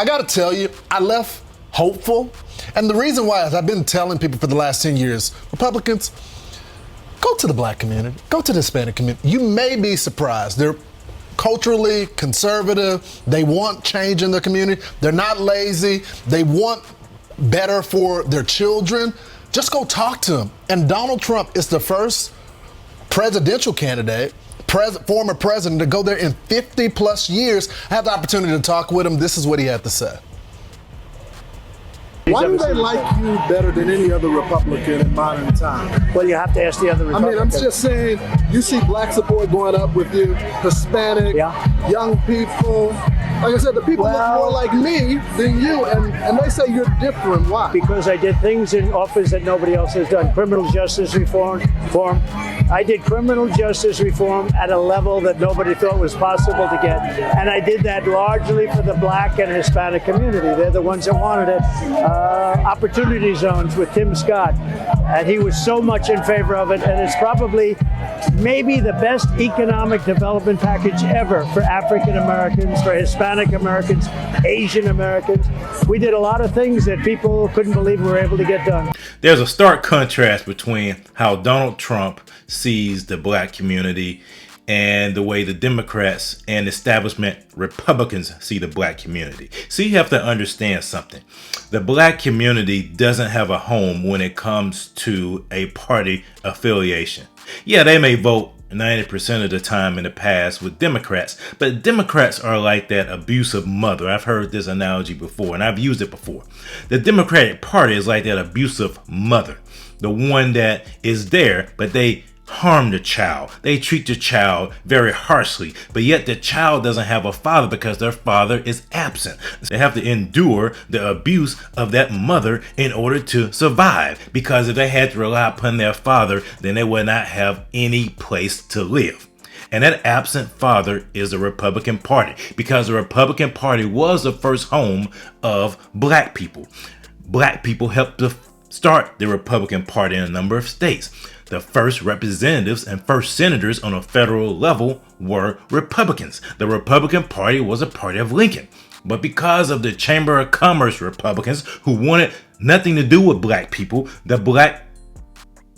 I gotta tell you, I left hopeful. And the reason why is I've been telling people for the last 10 years, Republicans, go to the black community, go to the Hispanic community. You may be surprised. They're culturally conservative. They want change in their community. They're not lazy. They want better for their children. Just go talk to them. And Donald Trump is the first presidential candidate, former president, to go there in 50 plus years. I had the opportunity to talk with him. This is what he had to say. Why do they like you better than any other Republican in modern time? Well, you have to ask the other Republicans. I mean, I'm just saying, you see black support going up with you, Hispanic, young people. Like I said, the people look more like me than you, and they say you're different. Why? Because I did things in office that nobody else has done. Criminal justice reform. I did criminal justice reform at a level that nobody thought was possible to get. And I did that largely for the black and Hispanic community. They're the ones that wanted it. Opportunity zones with Tim Scott. And he was so much in favor of it. And it's probably maybe the best economic development package ever for African Americans, for Hispanic Americans, Asian Americans. We did a lot of things that people couldn't believe we were able to get done. There's a stark contrast between how Donald Trump sees the black community and the way the Democrats and establishment Republicans see the black community. So you have to understand something. The black community doesn't have a home when it comes to a party affiliation. Yeah, they may vote 90% of the time in the past with Democrats, but Democrats are like that abusive mother. I've heard this analogy before, and I've used it before. The Democratic Party is like that abusive mother, the one that is there, but they harm the child. They treat the child very harshly, but yet the child doesn't have a father because their father is absent. They have to endure the abuse of that mother in order to survive, because if they had to rely upon their father, then they would not have any place to live. And that absent father is the Republican Party, because the Republican Party was the first home of black people. Black people helped to start the Republican Party in a number of states. The first representatives and first senators on a federal level were Republicans. The Republican Party was a party of Lincoln. But because of the Chamber of Commerce Republicans who wanted nothing to do with black people, the black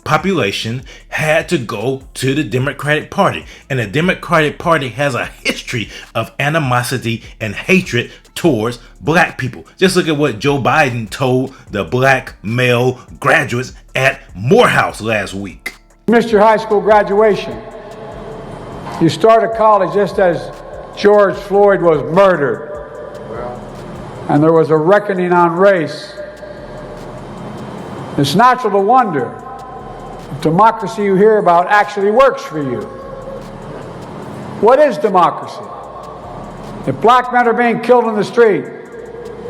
population had to go to the Democratic Party. And the Democratic Party has a history of animosity and hatred towards black people. Just look at what Joe Biden told the black male graduates at Morehouse last week. You missed your high school graduation. You started college just as George Floyd was murdered. And there was a reckoning on race. It's natural to wonder if democracy you hear about actually works for you. What is democracy? If black men are being killed in the street,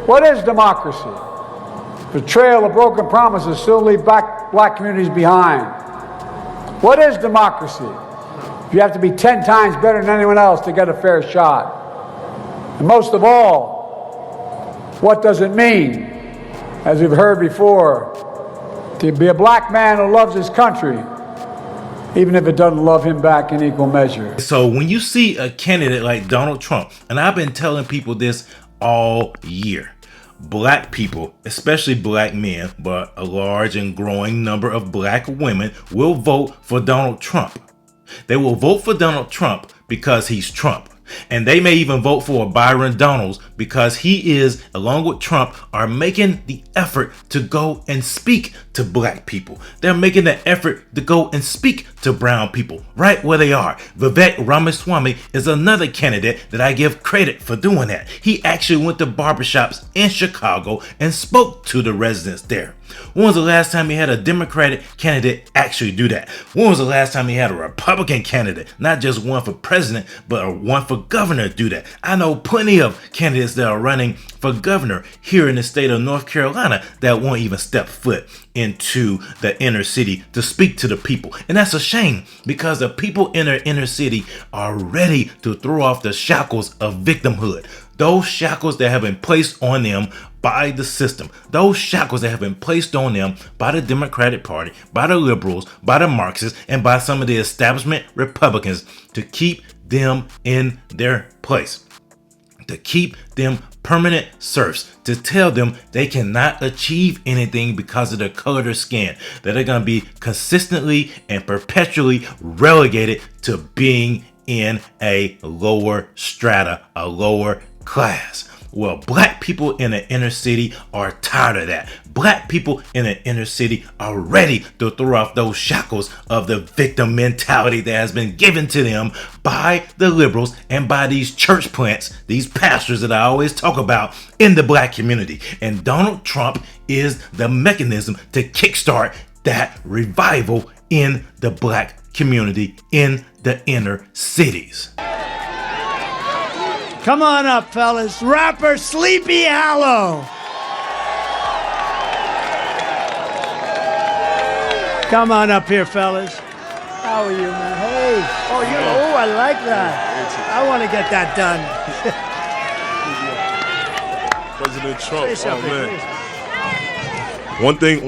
what is democracy? The trail of broken promises still leave black communities behind. What is democracy? If you have to be 10 times better than anyone else to get a fair shot. And most of all, what does it mean, as we've heard before, to be a black man who loves his country, even if it doesn't love him back in equal measure? So when you see a candidate like Donald Trump, and I've been telling people this all year, black people, especially black men, but a large and growing number of black women will vote for Donald Trump. They will vote for Donald Trump because he's Trump. And they may even vote for Byron Donalds because he is, along with Trump, are making the effort to go and speak to black people. They're making the effort to go and speak to brown people right where they are. Vivek Ramaswamy is another candidate that I give credit for doing that. He actually went to barbershops in Chicago and spoke to the residents there. When was the last time he had a Democratic candidate actually do that? When was the last time he had a Republican candidate, not just one for president, but one for governor, do that? I know plenty of candidates that are running for governor here in the state of North Carolina that won't even step foot into the inner city to speak to the people. And that's a shame, because the people in the inner city are ready to throw off the shackles of victimhood. Those shackles that have been placed on them by the system, those shackles that have been placed on them by the Democratic Party, by the liberals, by the Marxists, and by some of the establishment Republicans to keep them in their place. to keep them permanent serfs, to tell them they cannot achieve anything because of the color of their skin, that they're going to be consistently and perpetually relegated to being in a lower strata, a lower class. Well, black people in the inner city are tired of that. Black people in the inner city are ready to throw off those shackles of the victim mentality that has been given to them by the liberals and by these church plants, these pastors that I always talk about in the black community. And Donald Trump is the mechanism to kickstart that revival in the black community in the inner cities. Come on up, fellas. Rapper Sleepy Hollow. Come on up here, fellas. How are you, man? Hey. Oh, I like that. I want to get that done. President Trump. Oh, man. One thing.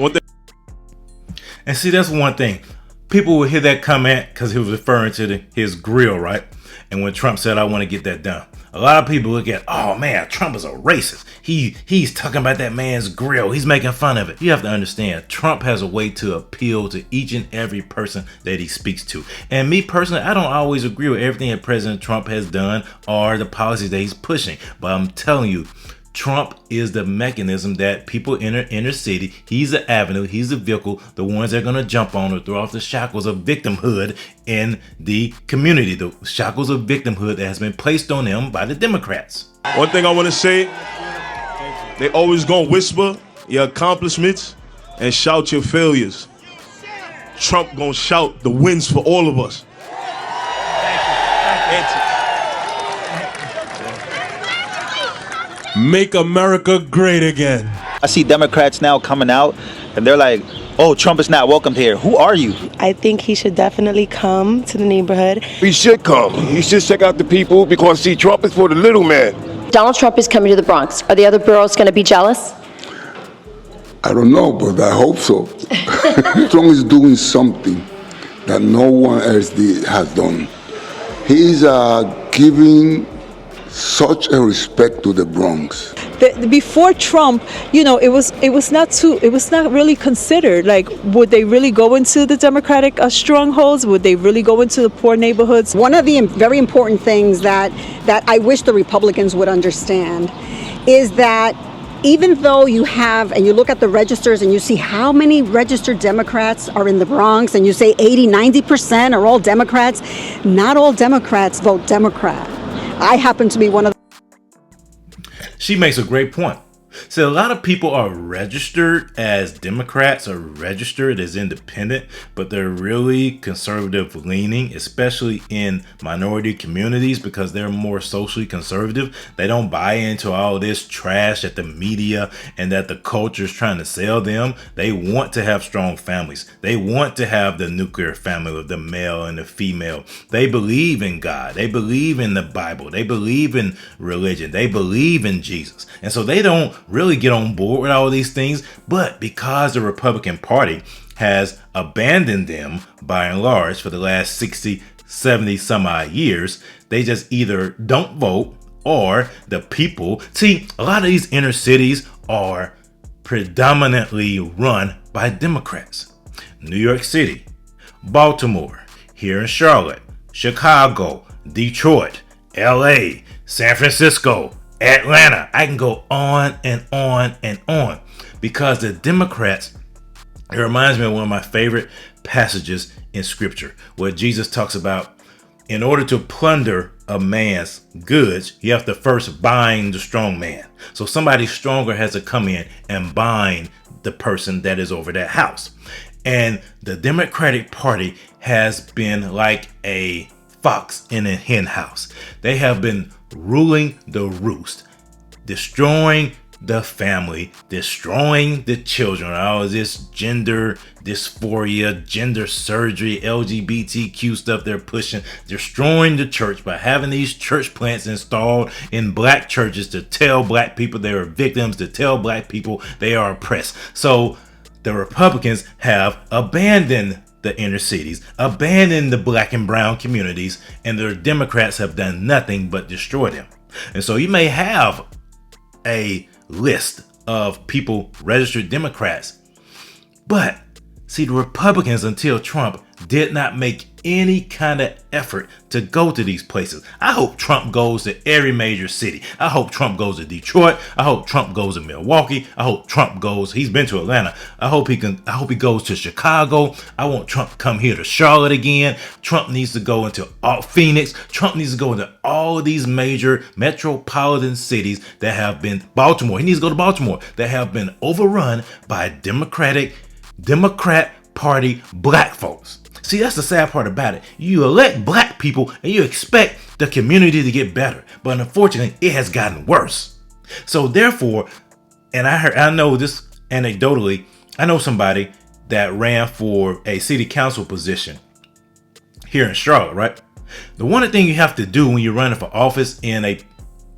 And see, that's one thing. People will hear that comment because he was referring to his grill, right? And when Trump said, I want to get that done, a lot of people look at, oh man, Trump is a racist. He's talking about that man's grill. He's making fun of it. You have to understand, Trump has a way to appeal to each and every person that he speaks to. And me personally, I don't always agree with everything that President Trump has done or the policies that he's pushing. But I'm telling you, Trump is the mechanism that people in the inner city, he's the avenue, he's the vehicle, the ones that are going to jump on or throw off the shackles of victimhood in the community, the shackles of victimhood that has been placed on them by the Democrats. One thing I want to say, they always going to whisper your accomplishments and shout your failures. Trump going to shout the wins for all of us. Make America great again. I see Democrats now coming out and they're like, oh, Trump is not welcomed here. Who are you? I think he should definitely come to the neighborhood. He should come. He should check out the people because, see, Trump is for the little man. Donald Trump is coming to the Bronx. Are the other boroughs going to be jealous? I don't know, but I hope so. Trump is doing something that no one else has done. He's giving such a respect to the Bronx. Before Trump, it was not really considered. Like, would they really go into the Democratic strongholds? Would they really go into the poor neighborhoods? One of the very important things that I wish the Republicans would understand is that even though you have, and you look at the registers and you see how many registered Democrats are in the Bronx, and you say 80-90% are all Democrats, not all Democrats vote Democrat. I happen to be one of them. She makes a great point. So a lot of people are registered as Democrats or registered as independent, but they're really conservative leaning, especially in minority communities because they're more socially conservative. They don't buy into all this trash that the media and that the culture is trying to sell them. They want to have strong families. They want to have the nuclear family of the male and the female. They believe in God. They believe in the Bible. They believe in religion. They believe in Jesus. And so they don't really get on board with all these things, but because the Republican Party has abandoned them by and large for the last 60, 70 some odd years, they just either don't vote or the people. See, a lot of these inner cities are predominantly run by Democrats. New York City, Baltimore, here in Charlotte, Chicago, Detroit, LA, San Francisco, Atlanta. I can go on and on and on because the Democrats, it reminds me of one of my favorite passages in scripture where Jesus talks about in order to plunder a man's goods, you have to first bind the strong man. So somebody stronger has to come in and bind the person that is over that house. And the Democratic Party has been like a fox in a hen house. They have been ruling the roost, destroying the family, destroying the children, all of this gender dysphoria, gender surgery, LGBTQ stuff they're pushing, destroying the church by having these church plants installed in black churches to tell black people they are victims, to tell black people they are oppressed. So the Republicans have abandoned the inner cities, abandoned the black and brown communities, and the Democrats have done nothing but destroy them. And so you may have a list of people, registered Democrats, but see, the Republicans until Trump did not make any kind of effort to go to these places. I hope Trump goes to every major city. I hope Trump goes to Detroit. I hope Trump goes to Milwaukee. I hope Trump goes, he's been to Atlanta. I hope he goes to Chicago. I want Trump to come here to Charlotte again. Trump needs to go into Phoenix. Trump needs to go into all of these major metropolitan cities that have been, Baltimore. He needs to go to Baltimore, that have been overrun by Democrat Party black folks. See, that's the sad part about it. You elect black people and you expect the community to get better, but unfortunately, it has gotten worse. So therefore, and I know this anecdotally, I know somebody that ran for a city council position here in Charlotte, right? The one thing you have to do when you're running for office in a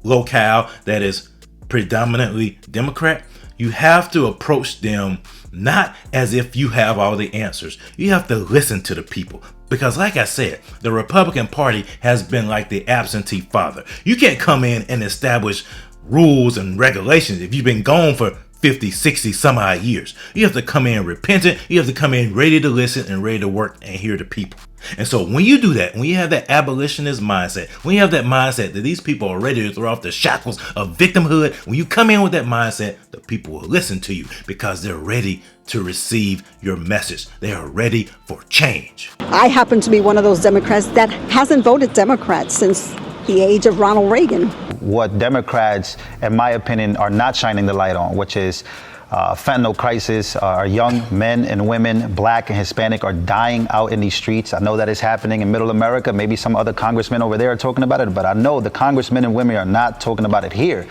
locale that is predominantly Democrat, you have to approach them not as if you have all the answers. You have to listen to the people. Because like I said, the Republican Party has been like the absentee father. You can't come in and establish rules and regulations if you've been gone for 50, 60, some odd years. You have to come in repentant. You have to come in ready to listen and ready to work and hear the people. And so when you do that, when you have that abolitionist mindset, when you have that mindset that these people are ready to throw off the shackles of victimhood, when you come in with that mindset, the people will listen to you because they're ready to receive your message. They are ready for change. I happen to be one of those Democrats that hasn't voted Democrat since the age of Ronald Reagan. What Democrats, in my opinion, are not shining the light on, which is fentanyl crisis. Our young men and women, black and Hispanic, are dying out in these streets. I know that is happening in Middle America. Maybe some other congressmen over there are talking about it, but I know the congressmen and women are not talking about it here.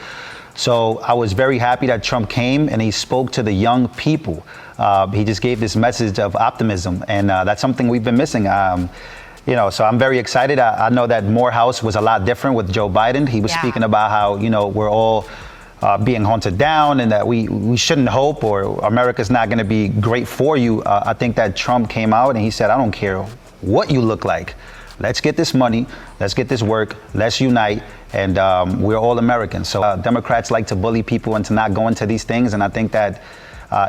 So I was very happy that Trump came and he spoke to the young people. He just gave this message of optimism, and that's something we've been missing. So I'm very excited. I know that Morehouse was a lot different with Joe Biden. He was speaking about how, we're all being hunted down and that we shouldn't hope, or America's not going to be great for you. I think that Trump came out and he said, I don't care what you look like. Let's get this money. Let's get this work. Let's unite. And we're all Americans. So Democrats like to bully people into not going to these things. And I think that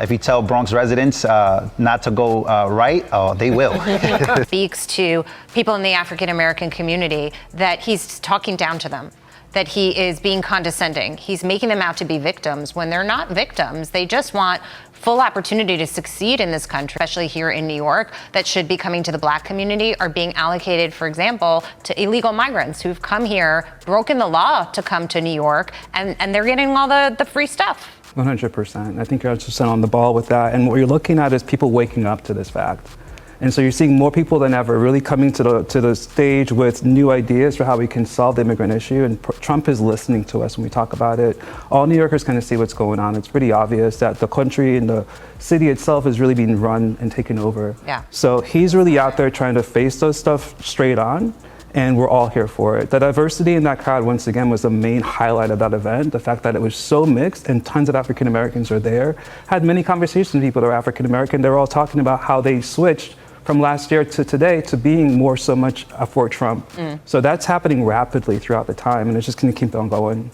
if you tell Bronx residents not to go right, they will. Speaks to people in the African American community that he's talking down to them, that he is being condescending. He's making them out to be victims when they're not victims. They just want full opportunity to succeed in this country, especially here in New York, that should be coming to the black community are being allocated, for example, to illegal migrants who've come here, broken the law to come to New York, and they're getting all the free stuff. 100%. I think you're 100% on the ball with that. And what you're looking at is people waking up to this fact. And so you're seeing more people than ever really coming to the stage with new ideas for how we can solve the immigrant issue. And Trump is listening to us when we talk about it. All New Yorkers kind of see what's going on. It's pretty obvious that the country and the city itself is really being run and taken over. Yeah. So he's really out there trying to face those stuff straight on. And we're all here for it. The diversity in that crowd, once again, was the main highlight of that event. The fact that it was so mixed and tons of African Americans are there. Had many conversations with people that are African American. They're all talking about how they switched from last year to today to being more so much for Trump. So that's happening rapidly throughout the time, and it's just gonna keep on going.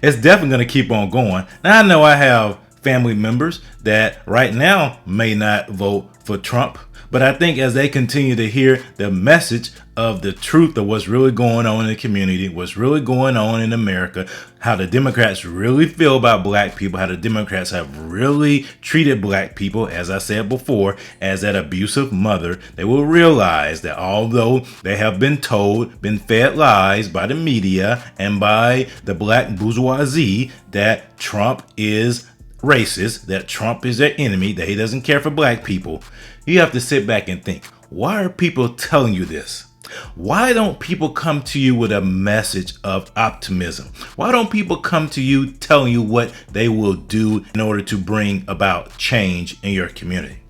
It's definitely gonna keep on going. Now I know I have family members that right now may not vote for Trump, but I think as they continue to hear the message of the truth of what's really going on in the community, what's really going on in America, how the Democrats really feel about black people, how the Democrats have really treated black people, as I said before, as that abusive mother, they will realize that although they have been told, been fed lies by the media and by the black bourgeoisie that Trump is racist, that Trump is their enemy, that he doesn't care for black people, you have to sit back and think, why are people telling you this? Why don't people come to you with a message of optimism? Why don't people come to you telling you what they will do in order to bring about change in your community?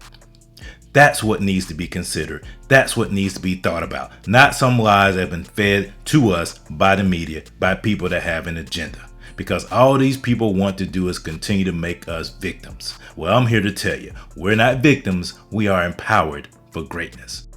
That's what needs to be considered. That's what needs to be thought about. Not some lies that have been fed to us by the media, by people that have an agenda. Because all these people want to do is continue to make us victims. Well, I'm here to tell you, we're not victims. We are empowered for greatness.